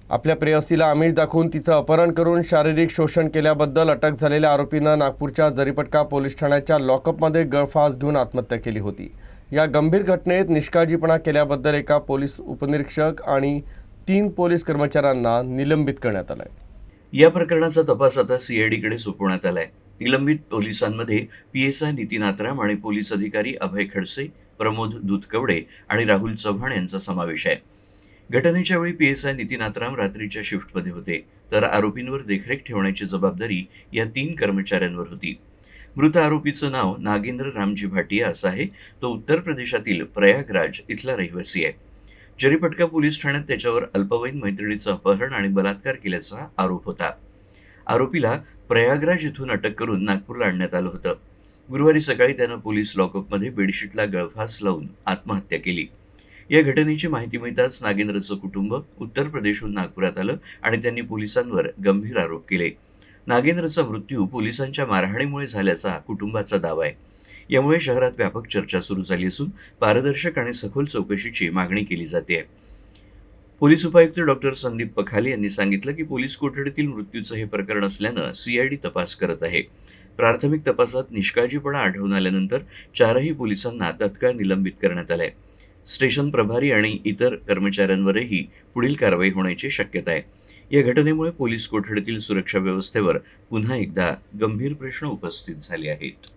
आपल्या प्रेयसीला आमिष दाखवून तिचं अपहरण करून शारीरिक शोषण केल्याबद्दल अटक झालेल्या आरोपीनं नागपूरच्या जरीपटका पोलीस ठाण्याच्या लॉकअपमध्ये गळफास घेऊन आत्महत्या केली होती। या गंभीर घटनेत निष्काळजीपणा केल्याबद्दल एका पोलीस उपनिरीक्षक आणि 3 पोलीस कर्मचाऱ्यांना निलंबित करण्यात आलं आहे। या प्रकरणाचा तपास आता सीआयडीकडे सोपवण्यात आलाय। निलंबित पोलिसांमध्ये पीएसआय नितीन आत्राम आणि पोलीस अधिकारी अभय खडसे, प्रमोद दूधकवडे आणि राहुल चव्हाण यांचा समावेश आहे। घटनेच्या वेळी पीएसआय नितीन आत्राम रात्रीच्या शिफ्टमध्ये होते, तर आरोपींवर देखरेख ठेवण्याची जबाबदारी या 3 कर्मचाऱ्यांवर होती। मृत आरोपीचं नाव नागेंद्र रामजी भाटिया असं आहे। तो उत्तर प्रदेशातील प्रयागराज इथला रहिवासी आहे। जरीपटका पोलीस ठाण्यात त्याच्यावर अल्पवयीन मैत्रिणीचं अपहरण आणि बलात्कार केल्याचा आरोप होता। आरोपीला प्रयागराज इथून अटक करून नागपूरला आणण्यात आलं होतं। गुरुवारी सकाळी त्यानं पोलीस लॉकअपमध्ये बेडशीटला गळफास लावून आत्महत्या केली। या घटनेची माहिती मिळताच नागेंद्रचं कुटुंब उत्तर प्रदेशहून नागपुरात आलं आणि त्यांनी पोलिसांवर गंभीर आरोप केले। नागेंद्रचा मृत्यू पोलिसांच्या मारहाणीमुळे झाल्याचा कुटुंबाचा दावा आहे। यामुळे शहरात व्यापक चर्चा सुरू झाली असून पारदर्शक आणि सखोल चौकशीची मागणी केली जाते। पोलीस उपायुक्त डॉक्टर संदीप पखाले यांनी सांगितलं की पोलीस कोठडीतील मृत्यूचं हे प्रकरण असल्यानं सीआयडी तपास करत आहे। प्राथमिक तपासात निष्काळजीपणा आढळून आल्यानंतर 4ही पोलिसांना तत्काळ निलंबित करण्यात आलंय। स्टेशन प्रभारी आणि इतर कर्मचाऱ्यांवरही पुढील कारवाई होण्याची शक्यता आहे। या घटनेमुळे पोलीस कोठडीतील सुरक्षा व्यवस्थेवर पुन्हा एकदा गंभीर प्रश्न उपस्थित झाले आहेत।